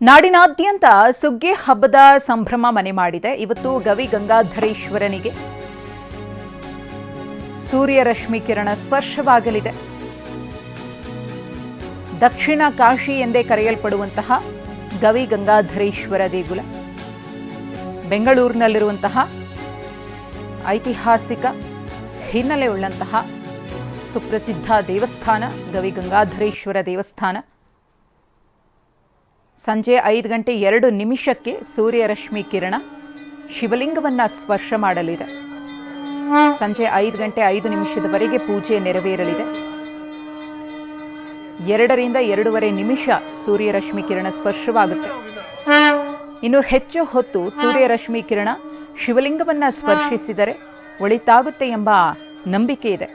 ನಾಡಿನಾದ್ಯಂತ ಸುಗ್ಗಿ ಹಬ್ಬದ ಸಂಭ್ರಮ ಮನೆ ಮಾಡಿದೆ. ಇವತ್ತು ಗವಿ ಗಂಗಾಧರೇಶ್ವರನಿಗೆ ಸೂರ್ಯರಶ್ಮಿ ಕಿರಣ ಸ್ಪರ್ಶವಾಗಲಿದೆ. ದಕ್ಷಿಣ ಕಾಶಿ ಎಂದೇ ಕರೆಯಲ್ಪಡುವಂತಹ ಗವಿ ಗಂಗಾಧರೇಶ್ವರ ದೇಗುಲ ಬೆಂಗಳೂರಿನಲ್ಲಿರುವಂತಹ ಐತಿಹಾಸಿಕ ಹಿನ್ನೆಲೆಯುಳ್ಳಂತಹ ಸುಪ್ರಸಿದ್ಧ ದೇವಸ್ಥಾನ ಗವಿ ಗಂಗಾಧರೇಶ್ವರ ದೇವಸ್ಥಾನ. ಸಂಜೆ 5:02 ಸೂರ್ಯರಶ್ಮಿ ಕಿರಣ ಶಿವಲಿಂಗವನ್ನು ಸ್ಪರ್ಶ ಮಾಡಲಿದೆ. ಸಂಜೆ 5:05 ಪೂಜೆ ನೆರವೇರಲಿದೆ. 2 ರಿಂದ 2:15 ಸೂರ್ಯರಶ್ಮಿ ಕಿರಣ ಸ್ಪರ್ಶವಾಗುತ್ತೆ. ಇನ್ನು ಹೆಚ್ಚು ಹೊತ್ತು ಸೂರ್ಯರಶ್ಮಿ ಕಿರಣ ಶಿವಲಿಂಗವನ್ನು ಸ್ಪರ್ಶಿಸಿದರೆ ಒಳಿತಾಗುತ್ತೆ ಎಂಬ ನಂಬಿಕೆ ಇದೆ.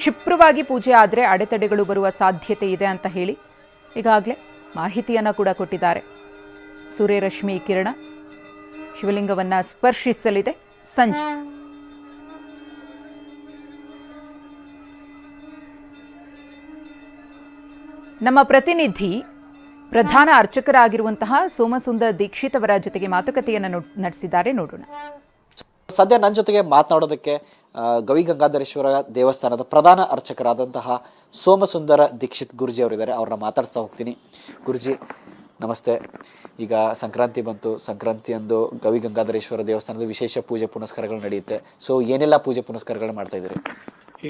ಕ್ಷಿಪ್ರವಾಗಿ ಪೂಜೆ ಆದರೆ ಅಡೆತಡೆಗಳು ಬರುವ ಸಾಧ್ಯತೆ ಇದೆ ಅಂತ ಹೇಳಿ ಈಗಾಗಲೇ ಮಾಹಿತಿಯನ್ನು ಕೂಡ ಕೊಟ್ಟಿದ್ದಾರೆ. ಸೂರ್ಯರಶ್ಮಿ ಕಿರಣ ಶಿವಲಿಂಗವನ್ನು ಸ್ಪರ್ಶಿಸಲಿದೆ ಸಂಜೆ. ನಮ್ಮ ಪ್ರತಿನಿಧಿ ಪ್ರಧಾನ ಅರ್ಚಕರಾಗಿರುವಂತಹ ಸೋಮಸುಂದರ ದೀಕ್ಷಿತ್ ಅವರ ಜೊತೆಗೆ ಮಾತುಕತೆಯನ್ನು ನಡೆಸಿದ್ದಾರೆ. ನೋಡೋಣ. ಸದ್ಯ ನನ್ನ ಜೊತೆಗೆ ಮಾತನಾಡೋದಕ್ಕೆ ಗವಿ ಗಂಗಾಧರೇಶ್ವರ ದೇವಸ್ಥಾನದ ಪ್ರಧಾನ ಅರ್ಚಕರಾದಂತಹ ಸೋಮಸುಂದರ ದೀಕ್ಷಿತ್ ಗುರುಜಿ ಅವರಿದ್ದಾರೆ. ಅವ್ರನ್ನ ಮಾತಾಡಿಸ್ತಾ ಹೋಗ್ತೀನಿ. ಗುರುಜಿ ನಮಸ್ತೆ. ಈಗ ಸಂಕ್ರಾಂತಿ ಬಂತು. ಸಂಕ್ರಾಂತಿಯಂದು ಗವಿ ಗಂಗಾಧರೇಶ್ವರ ದೇವಸ್ಥಾನದ ವಿಶೇಷ ಪೂಜೆ ಪುನಸ್ಕಾರಗಳು ನಡೆಯುತ್ತೆ. ಸೊ ಏನೆಲ್ಲ ಪೂಜೆ ಪುನಸ್ಕಾರಗಳು ಮಾಡ್ತಾ ಇದ್ದೀರಿ?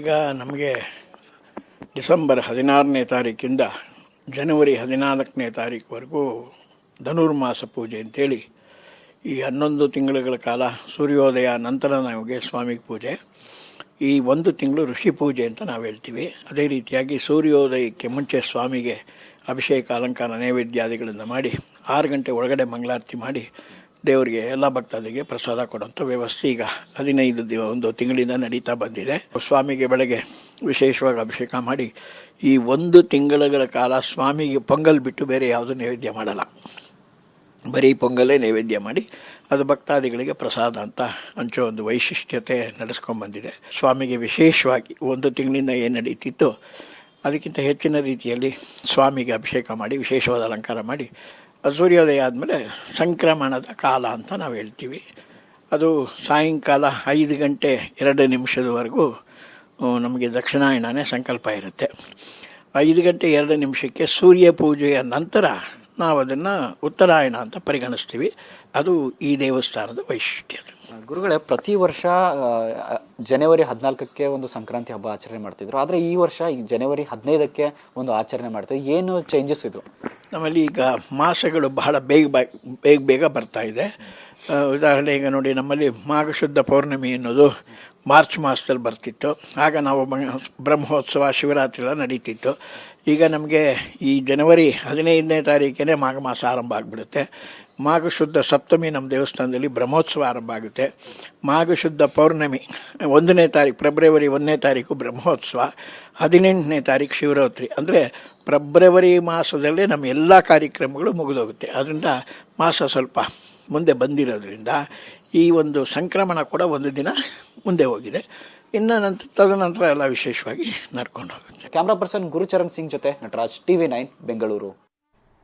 ಈಗ ನಮಗೆ ಡಿಸೆಂಬರ್ 16ನೇ ತಾರೀಕಿಂದ ಜನವರಿ 14ನೇ ತಾರೀಕುವರೆಗೂ ಧನುರ್ಮಾಸ ಪೂಜೆ ಅಂತೇಳಿ ಈ 11 ತಿಂಗಳುಗಳ ಕಾಲ ಸೂರ್ಯೋದಯ ನಂತರ ನಮಗೆ ಸ್ವಾಮಿಗೆ ಪೂಜೆ. ಈ 1 ತಿಂಗಳು ಋಷಿ ಪೂಜೆ ಅಂತ ನಾವು ಹೇಳ್ತೀವಿ. ಅದೇ ರೀತಿಯಾಗಿ ಸೂರ್ಯೋದಯಕ್ಕೆ ಮುಂಚೆ ಸ್ವಾಮಿಗೆ ಅಭಿಷೇಕ ಅಲಂಕಾರ ನೈವೇದ್ಯಾದಿಗಳನ್ನು ಮಾಡಿ 6 ಗಂಟೆ ಒಳಗಡೆ ಮಂಗಳಾರತಿ ಮಾಡಿ ದೇವರಿಗೆ ಎಲ್ಲ ಭಕ್ತಾದಿಗೆ ಪ್ರಸಾದ ಕೊಡುವಂಥ ವ್ಯವಸ್ಥೆ ಈಗ 15 ತಿಂಗಳಿಂದ ನಡೀತಾ ಬಂದಿದೆ. ಸ್ವಾಮಿಗೆ ಬೆಳಗ್ಗೆ ವಿಶೇಷವಾಗಿ ಅಭಿಷೇಕ ಮಾಡಿ ಈ 1 ತಿಂಗಳುಗಳ ಕಾಲ ಸ್ವಾಮಿಗೆ ಪೊಂಗಲ್ ಬಿಟ್ಟು ಬೇರೆ ಯಾವುದೂ ನೈವೇದ್ಯ ಮಾಡಲ್ಲ. ಬರೀ ಪೊಂಗಲೇ ನೈವೇದ್ಯ ಮಾಡಿ ಅದು ಭಕ್ತಾದಿಗಳಿಗೆ ಪ್ರಸಾದ ಅಂತ ಹಂಚೋ ಒಂದು ವೈಶಿಷ್ಟ್ಯತೆ ನಡೆಸ್ಕೊಂಡ್ಬಂದಿದೆ. ಸ್ವಾಮಿಗೆ ವಿಶೇಷವಾಗಿ 1 ತಿಂಗಳಿಂದ ಏನು ನಡೀತಿತ್ತು ಅದಕ್ಕಿಂತ ಹೆಚ್ಚಿನ ರೀತಿಯಲ್ಲಿ ಸ್ವಾಮಿಗೆ ಅಭಿಷೇಕ ಮಾಡಿ ವಿಶೇಷವಾದ ಅಲಂಕಾರ ಮಾಡಿ ಸೂರ್ಯೋದಯ ಆದಮೇಲೆ ಸಂಕ್ರಮಣದ ಕಾಲ ಅಂತ ನಾವು ಹೇಳ್ತೀವಿ. ಅದು ಸಾಯಂಕಾಲ 5:02 ನಮಗೆ ದಕ್ಷಿಣಾಯಣನೇ ಸಂಕಲ್ಪ ಇರುತ್ತೆ. 5:02 ಸೂರ್ಯ ಪೂಜೆಯ ನಂತರ ನಾವು ಅದನ್ನು ಉತ್ತರಾಯಣ ಅಂತ ಪರಿಗಣಿಸ್ತೀವಿ. ಅದು ಈ ದೇವಸ್ಥಾನದ ವೈಶಿಷ್ಟ್ಯ. ಗುರುಗಳೇ, ಪ್ರತಿ ವರ್ಷ ಜನವರಿ 14ಕ್ಕೆ ಒಂದು ಸಂಕ್ರಾಂತಿ ಹಬ್ಬ ಆಚರಣೆ ಮಾಡ್ತಿದ್ರು. ಆದರೆ ಈ ವರ್ಷ ಜನವರಿ 15ಕ್ಕೆ ಒಂದು ಆಚರಣೆ ಮಾಡ್ತಿದ್ರು. ಏನು ಚೇಂಜಸ್ ಇದು? ನಮ್ಮಲ್ಲಿ ಈಗ ಮಾಸಗಳು ಬಹಳ ಬೇಗ ಬರ್ತಾ ಇದೆ. ಉದಾಹರಣೆ ಈಗ ನೋಡಿ, ನಮ್ಮಲ್ಲಿ ಮಾಘಶುದ್ಧ ಪೌರ್ಣಮಿ ಅನ್ನೋದು ಮಾರ್ಚ್ ಮಾಸದಲ್ಲಿ ಬರ್ತಿತ್ತು. ಆಗ ನಾವು ಬ್ರಹ್ಮೋತ್ಸವ ಶಿವರಾತ್ರಿಗಳ ನಡೀತಿತ್ತು. ಈಗ ನಮಗೆ ಈ ಜನವರಿ 15ನೇ ತಾರೀಕೇ ಮಾಘ ಮಾಸ ಆರಂಭ ಆಗಿಬಿಡುತ್ತೆ. ಮಾಘಶುದ್ಧ ಸಪ್ತಮಿ ನಮ್ಮ ದೇವಸ್ಥಾನದಲ್ಲಿ ಬ್ರಹ್ಮೋತ್ಸವ ಆರಂಭ ಆಗುತ್ತೆ. ಮಾಘಶುದ್ಧ ಪೌರ್ಣಮಿ 1ನೇ ತಾರೀಕು, ಫೆಬ್ರವರಿ 1ನೇ ತಾರೀಕು ಬ್ರಹ್ಮೋತ್ಸವ, 18ನೇ ತಾರೀಕು ಶಿವರಾತ್ರಿ. ಅಂದರೆ ಫೆಬ್ರವರಿ ಮಾಸದಲ್ಲೇ ನಮ್ಮ ಎಲ್ಲ ಕಾರ್ಯಕ್ರಮಗಳು ಮುಗಿದೋಗುತ್ತೆ. ಅದರಿಂದ ಮಾಸ ಸ್ವಲ್ಪ ಮುಂದೆ ಬಂದಿರೋದ್ರಿಂದ ಈ ಒಂದು ಸಂಕ್ರಮಣ ಕೂಡ 1 ದಿನ ಮುಂದೆ ಹೋಗಿದೆ. ಇನ್ನು ತದನಂತರ ಎಲ್ಲ ವಿಶೇಷವಾಗಿ ನಡ್ಕೊಂಡು ಹೋಗುತ್ತೆ. ಕ್ಯಾಮ್ರಾ ಪರ್ಸನ್ ಗುರುಚರಣ್ ಸಿಂಗ್ ಜೊತೆ ನಟರಾಜ್, TV9 ಬೆಂಗಳೂರು.